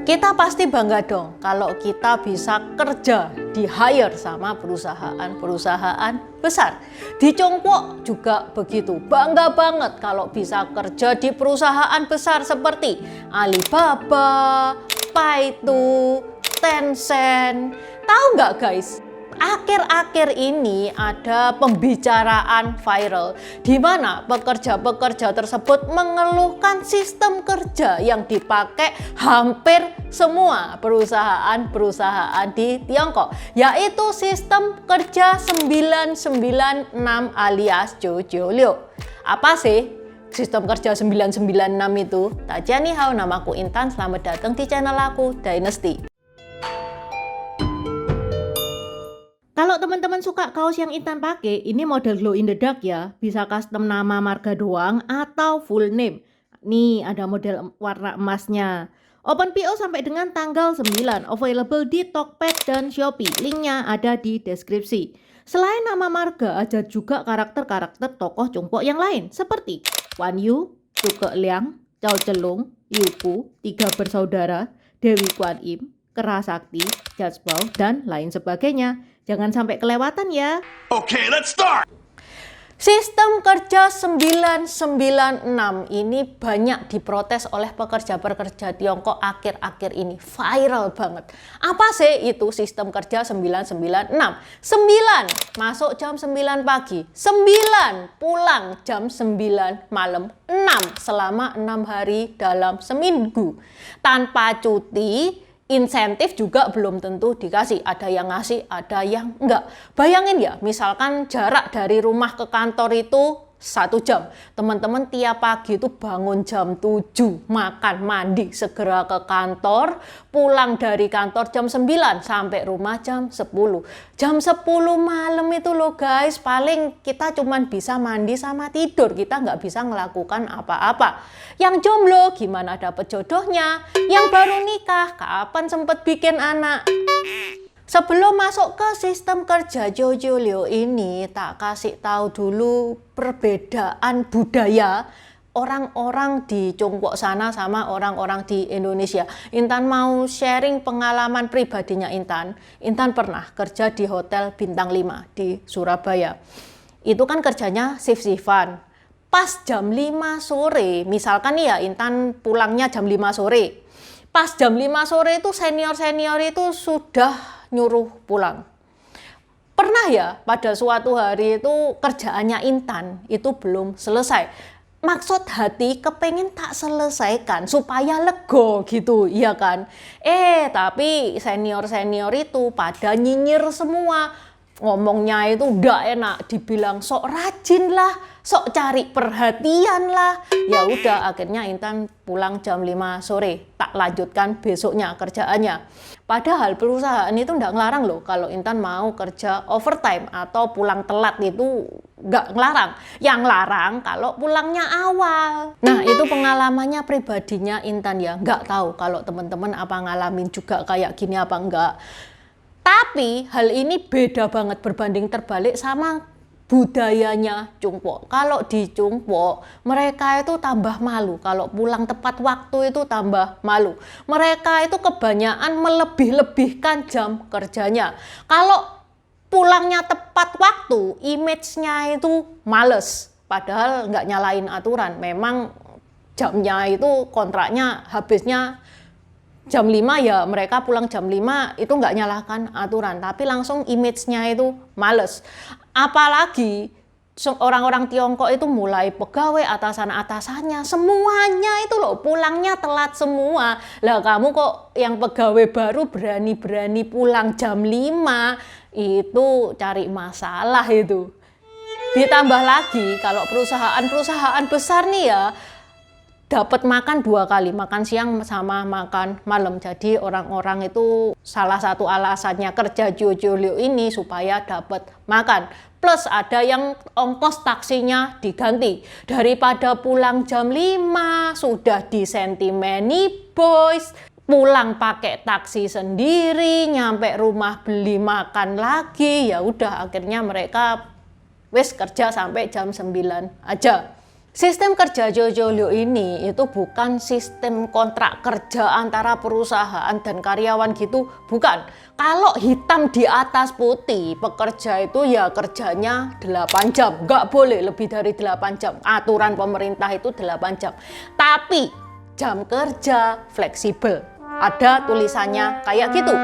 Kita pasti bangga dong kalau kita bisa kerja di hire sama perusahaan-perusahaan besar. Di Chongqo juga begitu, bangga banget kalau bisa kerja di perusahaan besar seperti Alibaba, Baidu, Tencent. Tahu nggak guys? Akhir-akhir ini ada pembicaraan viral di mana pekerja-pekerja tersebut mengeluhkan sistem kerja yang dipakai hampir semua perusahaan-perusahaan di Tiongkok, yaitu sistem kerja 996 alias Jojo. Apa sih sistem kerja 996 itu? Tajani hao, namaku Intan, selamat datang di channel aku Dynasty. Kalau teman-teman suka kaos yang Intan pakai, ini model glow in the dark ya. Bisa custom nama marga doang atau full name. Nih ada model warna emasnya. Open PO sampai dengan tanggal 9. Available di Tokped dan Shopee. Linknya ada di deskripsi. Selain nama marga, ada juga karakter-karakter tokoh Chongqo yang lain. Seperti Wan Yu, Zhuge Liang, Cao Zhelong, Youku, Tiga Bersaudara, Dewi Kuan Im, Kera Sakti, Jazbao, dan lain sebagainya. Jangan sampai kelewatan ya. Oke, let's start. Sistem kerja 996 ini banyak diprotes oleh pekerja-pekerja Tiongkok akhir-akhir ini. Viral banget. Apa sih itu sistem kerja 996? 9 masuk jam 9 pagi, 9 pulang jam 9 malam, 6 selama 6 hari dalam seminggu. Tanpa cuti, insentif juga belum tentu dikasih. Ada yang ngasih, ada yang enggak. Bayangin ya, misalkan jarak dari rumah ke kantor itu 1 jam. Teman-teman tiap pagi itu bangun jam 7, makan, mandi, segera ke kantor, pulang dari kantor jam 9, sampai rumah jam 10. Jam 10 malam itu loh guys, paling kita cuman bisa mandi sama tidur, kita nggak bisa melakukan apa-apa. Yang jomblo gimana dapet jodohnya? Yang baru nikah kapan sempet bikin anak? Sebelum masuk ke sistem kerja Jojo Liu ini, tak kasih tahu dulu perbedaan budaya orang-orang di Chongqo sana sama orang-orang di Indonesia. Intan mau sharing pengalaman pribadinya Intan. Intan pernah kerja di hotel bintang 5 di Surabaya. Itu kan kerjanya shift-shiftan. Pas jam 5 sore, misalkan nih ya Intan pulangnya jam 5 sore. Pas jam 5 sore itu senior-senior itu sudah nyuruh pulang. Pernah ya pada suatu hari itu kerjaannya Intan itu belum selesai. Maksud hati kepengen tak selesaikan supaya lego gitu, iya kan? Tapi senior-senior itu pada nyinyir semua. Ngomongnya itu udah enak, dibilang sok rajin lah, sok cari perhatian lah. Ya udah akhirnya Intan pulang jam 5 sore, tak lanjutkan besoknya kerjaannya. Padahal perusahaan itu nggak ngelarang loh kalau Intan mau kerja overtime atau pulang telat itu nggak ngelarang. Yang larang kalau pulangnya awal. Nah itu pengalamannya pribadinya Intan ya. Nggak tahu kalau teman-teman apa ngalamin juga kayak gini apa enggak. Tapi hal ini beda banget berbanding terbalik sama budayanya Chongqo. Kalau di Chongqo mereka itu tambah malu. Kalau pulang tepat waktu itu tambah malu. Mereka itu kebanyakan melebih-lebihkan jam kerjanya. Kalau pulangnya tepat waktu, image-nya itu males. Padahal nggak nyalain aturan. Memang jamnya itu kontraknya habisnya jam 5 ya mereka pulang jam 5 itu nggak nyalakan aturan. Tapi langsung image-nya itu males. Apalagi orang-orang Tiongkok itu mulai pegawai atasan-atasannya semuanya itu loh pulangnya telat semua. Lah kamu kok yang pegawai baru berani-berani pulang jam 5 itu cari masalah itu. Ditambah lagi kalau perusahaan-perusahaan besar nih ya dapat makan 2 kali, makan siang sama makan malam. Jadi orang-orang itu salah satu alasannya kerja Jojo Liu ini supaya dapat makan. Plus ada yang ongkos taksinya diganti. Daripada pulang jam 5 sudah disentimeni boys, pulang pakai taksi sendiri, nyampe rumah beli makan lagi. Ya udah akhirnya mereka wes kerja sampai jam 9 aja. Sistem kerja Jojo Liu ini itu bukan sistem kontrak kerja antara perusahaan dan karyawan gitu, bukan. Kalau hitam di atas putih, pekerja itu ya kerjanya 8 jam, nggak boleh lebih dari 8 jam. Aturan pemerintah itu 8 jam. Tapi jam kerja fleksibel, ada tulisannya kayak gitu.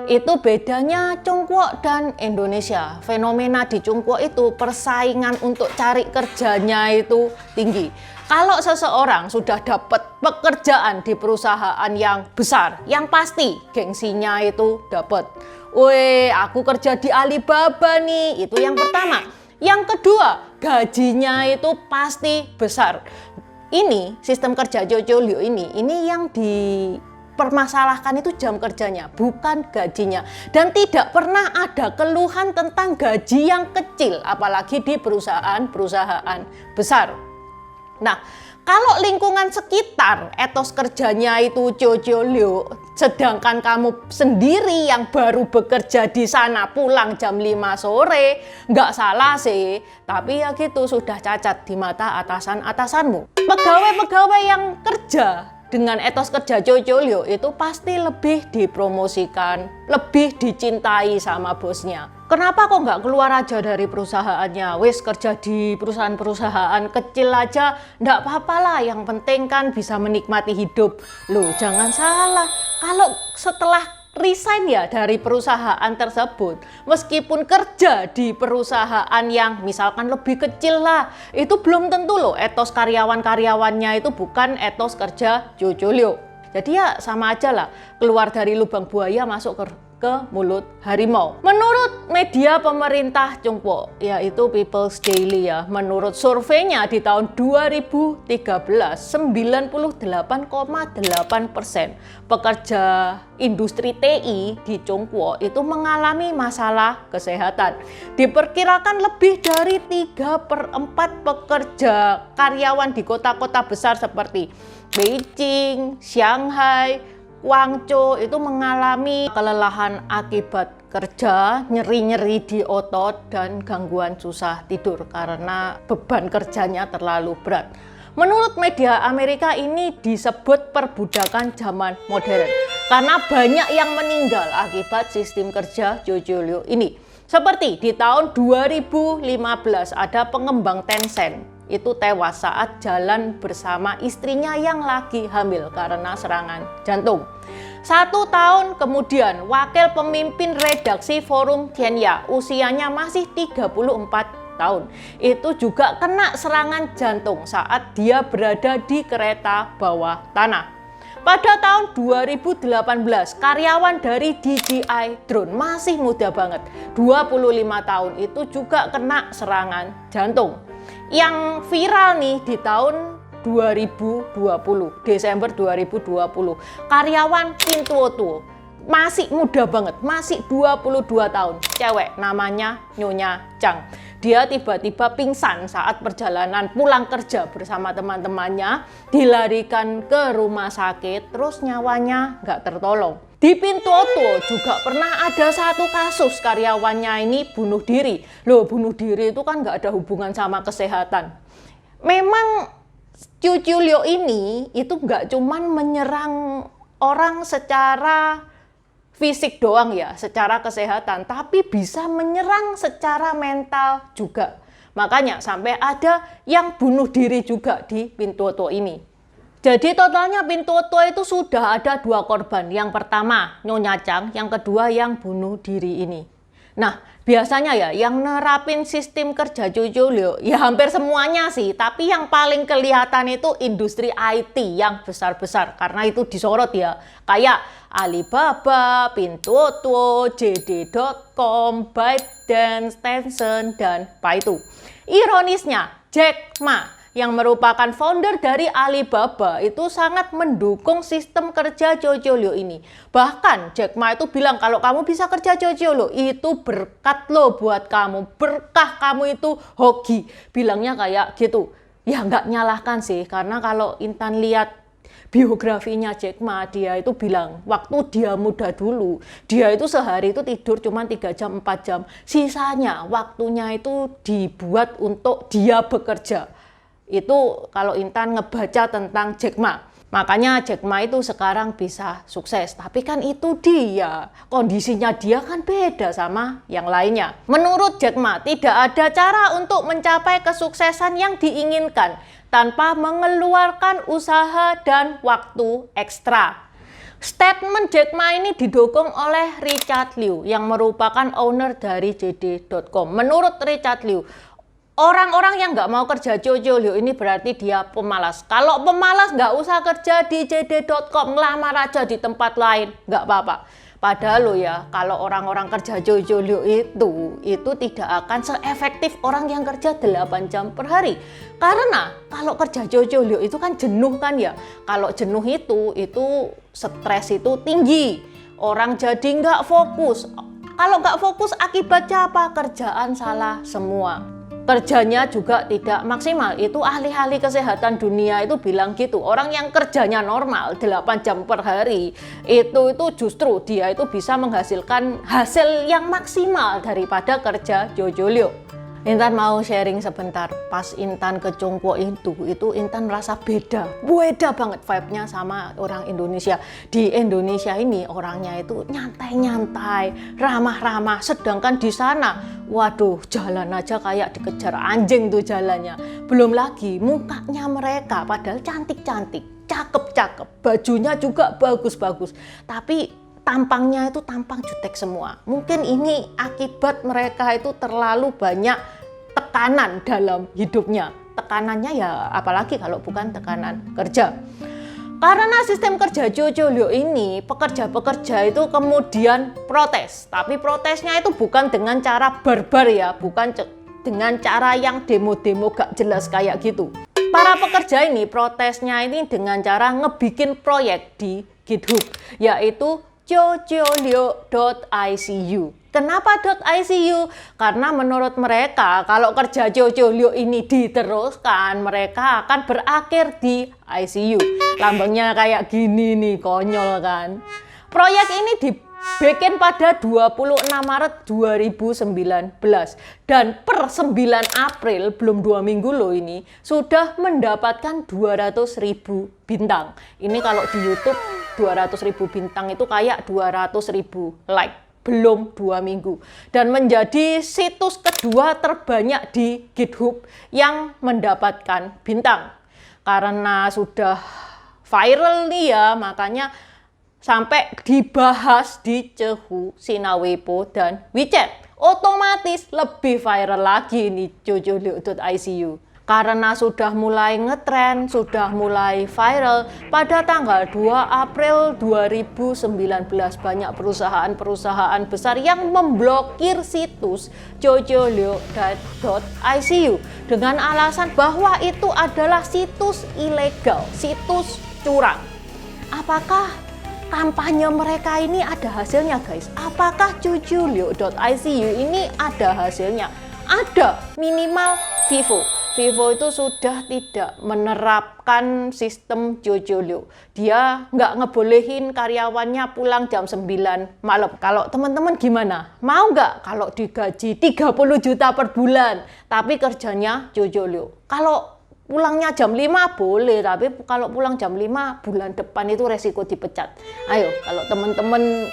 Itu bedanya Chongguo dan Indonesia. Fenomena di Chongguo itu persaingan untuk cari kerjanya itu tinggi. Kalau seseorang sudah dapat pekerjaan di perusahaan yang besar, yang pasti gengsinya itu dapat. Weh, aku kerja di Alibaba nih, itu yang pertama. Yang kedua, gajinya itu pasti besar. Ini sistem kerja Jojo Liu ini yang permasalahkan itu jam kerjanya, bukan gajinya. Dan tidak pernah ada keluhan tentang gaji yang kecil, apalagi di perusahaan-perusahaan besar. Nah, kalau lingkungan sekitar etos kerjanya itu Jojo Liu, sedangkan kamu sendiri yang baru bekerja di sana pulang jam 5 sore, nggak salah sih. Tapi ya gitu, sudah cacat di mata atasan-atasanmu. Pegawai-pegawai yang kerja dengan etos kerja Jojo Liu itu pasti lebih dipromosikan, lebih dicintai sama bosnya. Kenapa kok nggak keluar aja dari perusahaannya? Wis kerja di perusahaan-perusahaan kecil aja, nggak apa-apa lah. Yang penting kan bisa menikmati hidup. Loh, jangan salah. Kalau setelah resign ya dari perusahaan tersebut, meskipun kerja di perusahaan yang misalkan lebih kecil lah, itu belum tentu loh etos karyawan-karyawannya itu bukan etos kerja Jojo Liu. Jadi ya sama aja lah, keluar dari lubang buaya masuk ke mulut harimau. Menurut media pemerintah Chongguo, yaitu People's Daily ya, menurut surveinya di tahun 2013, 98,8% pekerja industri TI di Chongguo itu mengalami masalah kesehatan. Diperkirakan lebih dari 3/4 pekerja karyawan di kota-kota besar seperti Beijing, Shanghai, Guangzhou itu mengalami kelelahan akibat kerja, nyeri-nyeri di otot, dan gangguan susah tidur karena beban kerjanya terlalu berat. Menurut media Amerika ini disebut perbudakan zaman modern karena banyak yang meninggal akibat sistem kerja Jojo Liu ini. Seperti di tahun 2015 ada pengembang Tencent itu tewas saat jalan bersama istrinya yang lagi hamil karena serangan jantung. 1 tahun kemudian, wakil pemimpin redaksi Forum Tianya, usianya masih 34 tahun, itu juga kena serangan jantung saat dia berada di kereta bawah tanah. Pada tahun 2018, karyawan dari DJI Drone masih muda banget, 25 tahun, itu juga kena serangan jantung. Yang viral nih di tahun 2020, Desember 2020, karyawan Pintuoduo, masih muda banget, masih 22 tahun, cewek, namanya Nyonya Chang. Dia tiba-tiba pingsan saat perjalanan pulang kerja bersama teman-temannya, dilarikan ke rumah sakit, terus nyawanya nggak tertolong. Di Pintuoduo juga pernah ada satu kasus karyawannya ini bunuh diri. Loh, bunuh diri itu kan nggak ada hubungan sama kesehatan. Memang Jojo Liu ini itu nggak cuman menyerang orang secara fisik doang ya, secara kesehatan, tapi bisa menyerang secara mental juga. Makanya sampai ada yang bunuh diri juga di Pintuoduo ini. Jadi totalnya Pintuoduo itu sudah ada 2 korban. Yang pertama Nyonya Chang, yang kedua yang bunuh diri ini. Nah, biasanya ya yang nerapin sistem kerja Jojo Liu ya hampir semuanya sih, tapi yang paling kelihatan itu industri IT yang besar-besar karena itu disorot ya. Kayak Alibaba, Pintuoduo, JD.com, ByteDance, Tencent, dan Baidu. Ironisnya, Jack Ma yang merupakan founder dari Alibaba itu sangat mendukung sistem kerja Jojo Liu ini. Bahkan Jack Ma itu bilang kalau kamu bisa kerja Jojo Liu itu berkat lo buat kamu, berkah kamu itu hoki. Bilangnya kayak gitu. Ya nggak nyalahkan sih, karena kalau Intan lihat biografinya Jack Ma, dia itu bilang waktu dia muda dulu, dia itu sehari itu tidur cuma 3 jam, 4 jam. Sisanya waktunya itu dibuat untuk dia bekerja. Itu kalau Intan ngebaca tentang Jack Ma. Makanya Jack Ma itu sekarang bisa sukses. Tapi kan itu dia, kondisinya dia kan beda sama yang lainnya. Menurut Jack Ma, tidak ada cara untuk mencapai kesuksesan yang diinginkan tanpa mengeluarkan usaha dan waktu ekstra. Statement Jack Ma ini didukung oleh Richard Liu yang merupakan owner dari JD.com. Menurut Richard Liu, orang-orang yang nggak mau kerja Jojo Liu ini berarti dia pemalas. Kalau pemalas nggak usah kerja di JD.com, ngelamar aja di tempat lain, nggak apa-apa. Padahal lo ya, kalau orang-orang kerja Jojo Liu itu tidak akan seefektif orang yang kerja 8 jam per hari. Karena kalau kerja Jojo Liu itu kan jenuh kan ya. Kalau jenuh itu stres itu tinggi. Orang jadi nggak fokus. Kalau nggak fokus akibatnya apa? Kerjaan salah semua. Kerjanya juga tidak maksimal. Itu ahli-ahli kesehatan dunia itu bilang gitu. Orang yang kerjanya normal 8 jam per hari itu justru dia itu bisa menghasilkan hasil yang maksimal daripada kerja Jojo Liu. Intan mau sharing sebentar. Pas Intan ke Congguo itu Intan merasa beda banget vibe-nya sama orang Indonesia. Di Indonesia ini orangnya itu nyantai-nyantai, ramah-ramah. Sedangkan di sana, waduh, jalan aja kayak dikejar anjing tuh jalannya. Belum lagi mukanya mereka, padahal cantik-cantik, cakep-cakep, bajunya juga bagus-bagus. Tapi tampangnya itu tampang jutek semua. Mungkin ini akibat mereka itu terlalu banyak tekanan dalam hidupnya. Tekanannya ya apalagi kalau bukan tekanan kerja. Karena sistem kerja Jojo Liu ini, pekerja-pekerja itu kemudian protes. Tapi protesnya itu bukan dengan cara barbar ya, bukan dengan cara yang demo-demo gak jelas kayak gitu. Para pekerja ini protesnya ini dengan cara ngebikin proyek di GitHub, yaitu jojoliu.icu. Kenapa .icu? Karena menurut mereka kalau kerja Jojo Liu ini diteruskan, mereka akan berakhir di ICU. Lambangnya kayak gini nih, konyol kan. Proyek ini dibikin pada 26 Maret 2019 dan per 9 April, belum 2 minggu loh ini, sudah mendapatkan 200.000 bintang. Ini kalau di YouTube 200.000 bintang itu kayak 200.000 like. Belum 2 minggu. Dan menjadi situs kedua terbanyak di GitHub yang mendapatkan bintang. Karena sudah viral nih ya, makanya sampai dibahas di Cehu, Sina Weibo, dan WeChat. Otomatis lebih viral lagi nih jojoliu.icu. Karena sudah mulai ngetren, sudah mulai viral, pada tanggal 2 April 2019 banyak perusahaan-perusahaan besar yang memblokir situs jojoliu.icu dengan alasan bahwa itu adalah situs ilegal, situs curang. Apakah kampanye mereka ini ada hasilnya, guys? Apakah jojoliu.icu ini ada hasilnya? Ada, minimal Vivo itu sudah tidak menerapkan sistem Jojo Liu. Dia nggak ngebolehin karyawannya pulang jam 9 malam. Kalau teman-teman gimana? Mau nggak kalau digaji 30 juta per bulan, tapi kerjanya Jojo Liu? Kalau pulangnya jam 5 boleh, tapi kalau pulang jam 5 bulan depan itu resiko dipecat. Ayo, kalau teman-teman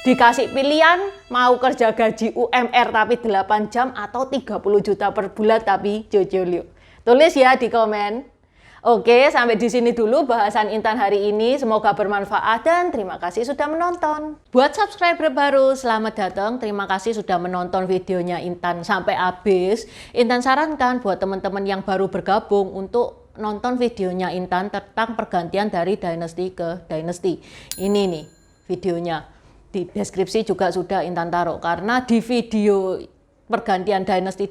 dikasih pilihan, mau kerja gaji UMR tapi 8 jam atau 30 juta per bulan tapi Jojo Liu. Tulis ya di komen. Oke, sampai di sini dulu bahasan Intan hari ini. Semoga bermanfaat dan terima kasih sudah menonton. Buat subscriber baru, selamat datang. Terima kasih sudah menonton videonya Intan sampai habis. Intan sarankan buat teman-teman yang baru bergabung untuk nonton videonya Intan tentang pergantian dari dynasty ke dynasty. Ini nih videonya. Di deskripsi juga sudah Intan taruh, karena di video pergantian dynasty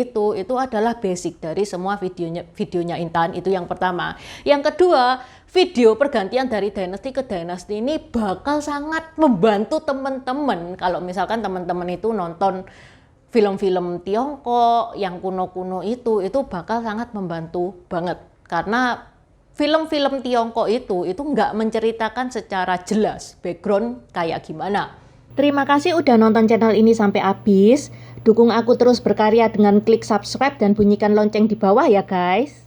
itu adalah basic dari semua videonya Intan. Itu yang pertama. Yang kedua, video pergantian dari dynasty ke dynasty ini bakal sangat membantu teman-teman kalau misalkan teman-teman itu nonton film-film Tiongkok yang kuno-kuno itu bakal sangat membantu banget, karena film-film Tiongkok itu nggak menceritakan secara jelas background kayak gimana. Terima kasih udah nonton channel ini sampai habis. Dukung aku terus berkarya dengan klik subscribe dan bunyikan lonceng di bawah ya guys.